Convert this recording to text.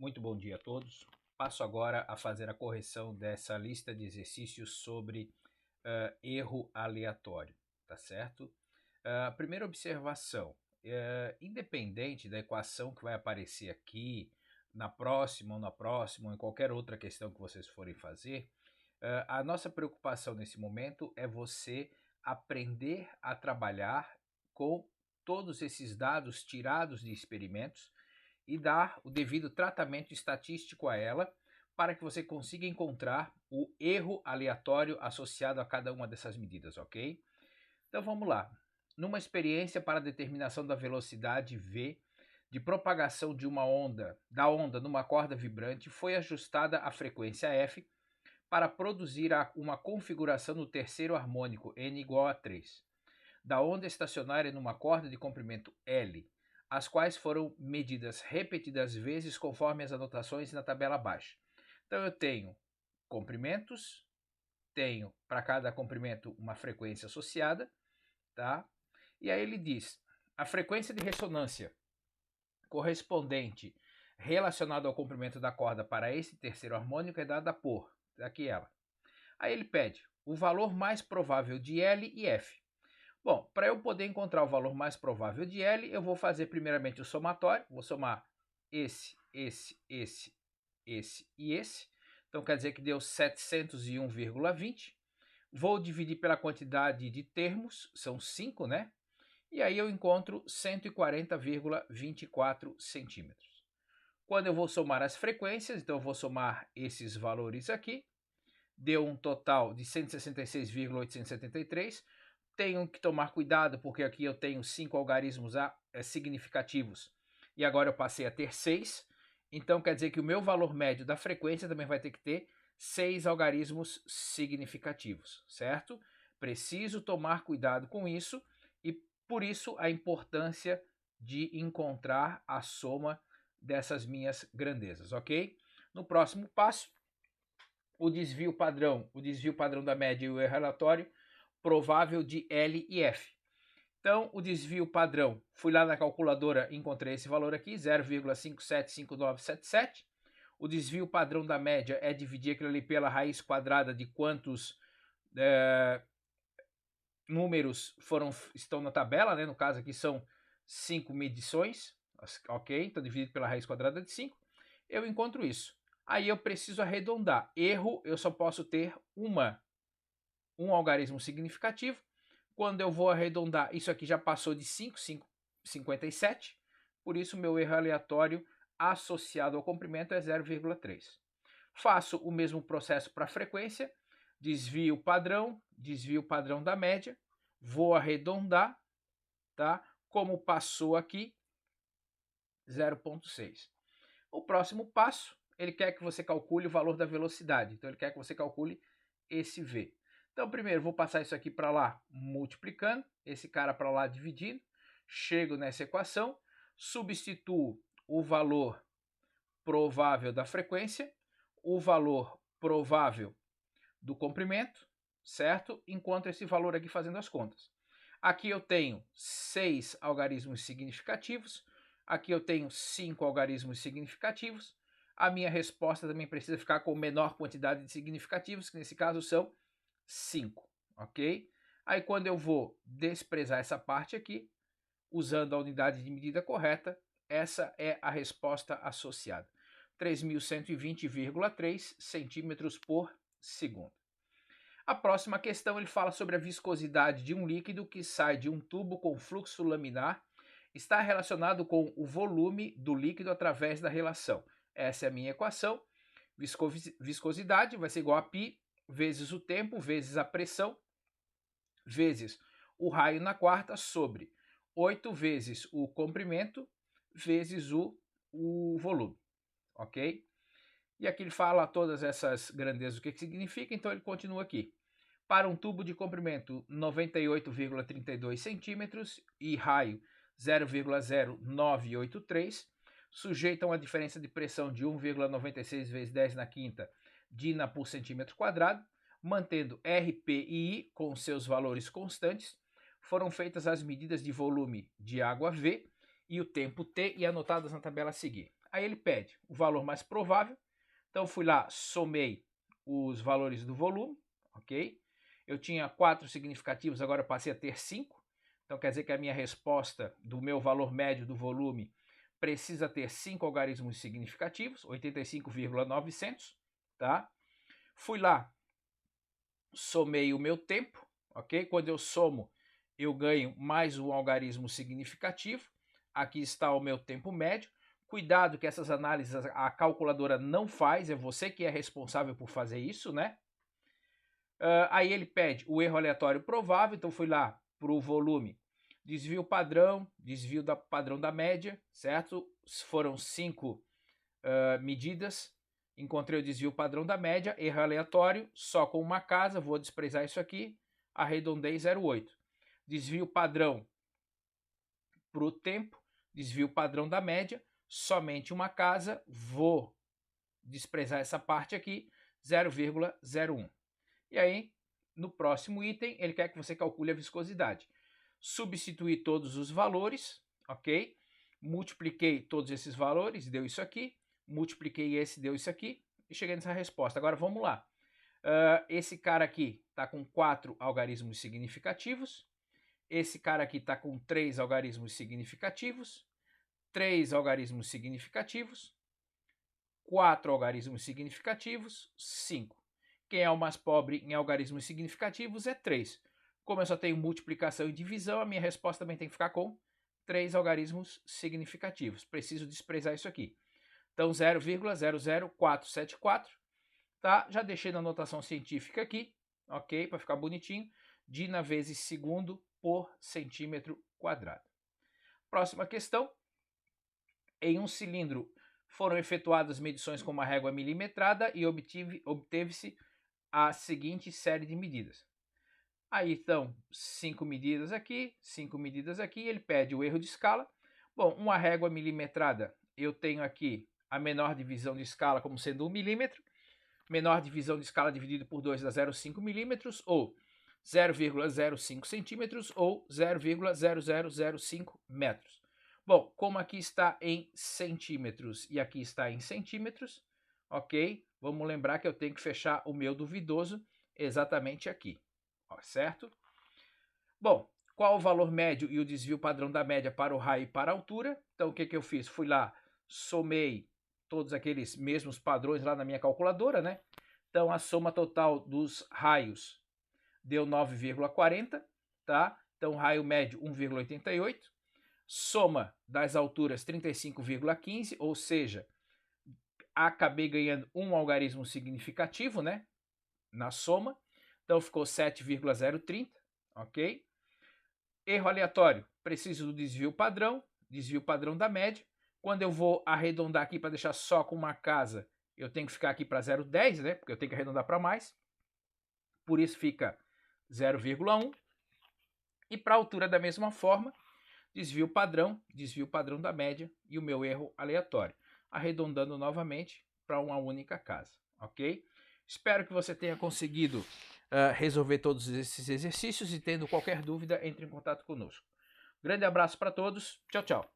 Muito bom dia a todos. Passo agora a fazer a correção dessa lista de exercícios sobre erro aleatório, tá certo? Primeira observação, independente da equação que vai aparecer aqui, na próxima, ou em qualquer outra questão que vocês forem fazer, a nossa preocupação nesse momento é você aprender a trabalhar com todos esses dados tirados de experimentos e dar o devido tratamento estatístico a ela para que você consiga encontrar o erro aleatório associado a cada uma dessas medidas, ok? Então vamos lá. Numa experiência para determinação da velocidade v de propagação de uma onda, numa corda vibrante, foi ajustada a frequência f para produzir uma configuração no terceiro harmônico n igual a 3, da onda estacionária numa corda de comprimento L, as quais foram medidas repetidas vezes conforme as anotações na tabela abaixo. Então eu tenho comprimentos, tenho para cada comprimento uma frequência associada, tá? E aí ele diz, a frequência de ressonância correspondente relacionada ao comprimento da corda para esse terceiro harmônico é dada por, aqui ela. Aí ele pede o valor mais provável de L e F. Bom, para eu poder encontrar o valor mais provável de L, eu vou fazer primeiramente o somatório, vou somar esse e esse. Então quer dizer que deu 701,20. Vou dividir pela quantidade de termos, são 5, né? E aí eu encontro 140,24 centímetros. Quando eu vou somar as frequências, então eu vou somar esses valores aqui, deu um total de 166,873. Tenho que tomar cuidado porque aqui eu tenho 5 algarismos significativos e agora eu passei a ter 6. Então quer dizer que o meu valor médio da frequência também vai ter que ter 6 algarismos significativos, certo? Preciso tomar cuidado com isso e por isso a importância de encontrar a soma dessas minhas grandezas, ok? No próximo passo, o desvio padrão da média e o erro aleatório provável de L e F. Então, o desvio padrão, fui lá na calculadora e encontrei esse valor aqui, 0,575977. O desvio padrão da média é dividir aquilo ali pela raiz quadrada de quantos números estão na tabela, né? No caso aqui são 5 medições, ok? Então, dividido pela raiz quadrada de 5, eu encontro isso. Aí eu preciso arredondar. Erro, eu só posso ter um algarismo significativo. Quando eu vou arredondar, isso aqui já passou de 5,57, por isso meu erro aleatório associado ao comprimento é 0,3. Faço o mesmo processo para a frequência, desvio padrão da média, vou arredondar, tá? Como passou aqui, 0,6. O próximo passo, ele quer que você calcule o valor da velocidade, então ele quer que você calcule esse V. Então, primeiro, vou passar isso aqui para lá multiplicando, esse cara para lá dividindo, chego nessa equação, substituo o valor provável da frequência, o valor provável do comprimento, certo? Encontro esse valor aqui fazendo as contas. Aqui eu tenho 6 algarismos significativos, aqui eu tenho 5 algarismos significativos. A minha resposta também precisa ficar com menor quantidade de significativos, que nesse caso são 5, ok? Aí quando eu vou desprezar essa parte aqui, usando a unidade de medida correta, essa é a resposta associada. 3.120,3 centímetros por segundo. A próxima questão ele fala sobre a viscosidade de um líquido que sai de um tubo com fluxo laminar, está relacionado com o volume do líquido através da relação. Essa é a minha equação. Viscosidade vai ser igual a π vezes o tempo, vezes a pressão, vezes o raio na quarta, sobre 8 vezes o comprimento, vezes o volume, ok? E aqui ele fala todas essas grandezas, o que significa, então ele continua aqui. Para um tubo de comprimento 98,32 centímetros e raio 0,0983, sujeito a uma diferença de pressão de 1,96 vezes 10 na quinta dina por centímetro quadrado, mantendo RP e I com seus valores constantes, foram feitas as medidas de volume de água V e o tempo T e anotadas na tabela a seguir. Aí ele pede o valor mais provável. Então fui lá, somei os valores do volume, ok? Eu tinha 4 significativos, agora eu passei a ter 5. Então quer dizer que a minha resposta do meu valor médio do volume precisa ter 5 algarismos significativos, 85,900, tá? Fui lá, somei o meu tempo, ok? Quando eu somo, eu ganho mais um algarismo significativo. Aqui está o meu tempo médio. Cuidado que essas análises a calculadora não faz, é você que é responsável por fazer isso, né? Aí ele pede o erro aleatório provável, então fui lá para o volume, desvio padrão, desvio padrão da média, certo? Foram 5 medidas, encontrei o desvio padrão da média, erro aleatório, só com uma casa, vou desprezar isso aqui, arredondei 0,8. Desvio padrão para o tempo, desvio padrão da média, somente uma casa, vou desprezar essa parte aqui, 0,01. E aí, no próximo item, ele quer que você calcule a viscosidade. Substituir todos os valores, ok? Multipliquei todos esses valores, deu isso aqui. Multipliquei esse, deu isso aqui. E cheguei nessa resposta. Agora vamos lá. Esse cara aqui está com 4 algarismos significativos. Esse cara aqui está com 3 algarismos significativos. 3 algarismos significativos. 4 algarismos significativos. 5. Quem é o mais pobre em algarismos significativos é 3. Como eu só tenho multiplicação e divisão, a minha resposta também tem que ficar com 3 algarismos significativos. Preciso desprezar isso aqui. Então, 0,00474, tá? Já deixei na notação científica aqui, ok? Para ficar bonitinho. Dina vezes segundo por centímetro quadrado. Próxima questão. Em um cilindro foram efetuadas medições com uma régua milimetrada e obteve-se a seguinte série de medidas. Aí estão 5 medidas aqui, 5 medidas aqui, ele pede o erro de escala. Bom, uma régua milimetrada, eu tenho aqui a menor divisão de escala como sendo 1 milímetro, menor divisão de escala dividido por 2 dá 0,5 milímetros, ou 0,05 centímetros, ou 0,0005 metros. Bom, como aqui está em centímetros e aqui está em centímetros, ok? Vamos lembrar que eu tenho que fechar o meu duvidoso exatamente aqui, ó, certo? Bom, qual o valor médio e o desvio padrão da média para o raio e para a altura? Então, o que eu fiz? Fui lá, somei todos aqueles mesmos padrões lá na minha calculadora, né? Então, a soma total dos raios deu 9,40, tá? Então, raio médio 1,88. Soma das alturas 35,15, ou seja, acabei ganhando um algarismo significativo, né? Na soma. Então ficou 7,030, ok? Erro aleatório, preciso do desvio padrão da média. Quando eu vou arredondar aqui para deixar só com uma casa, eu tenho que ficar aqui para 0,10, né? Porque eu tenho que arredondar para mais. Por isso fica 0,1. E para a altura da mesma forma, desvio padrão da média e o meu erro aleatório. Arredondando novamente para uma única casa, ok? Espero que você tenha conseguido resolver todos esses exercícios e tendo qualquer dúvida, entre em contato conosco. Grande abraço para todos. Tchau, tchau.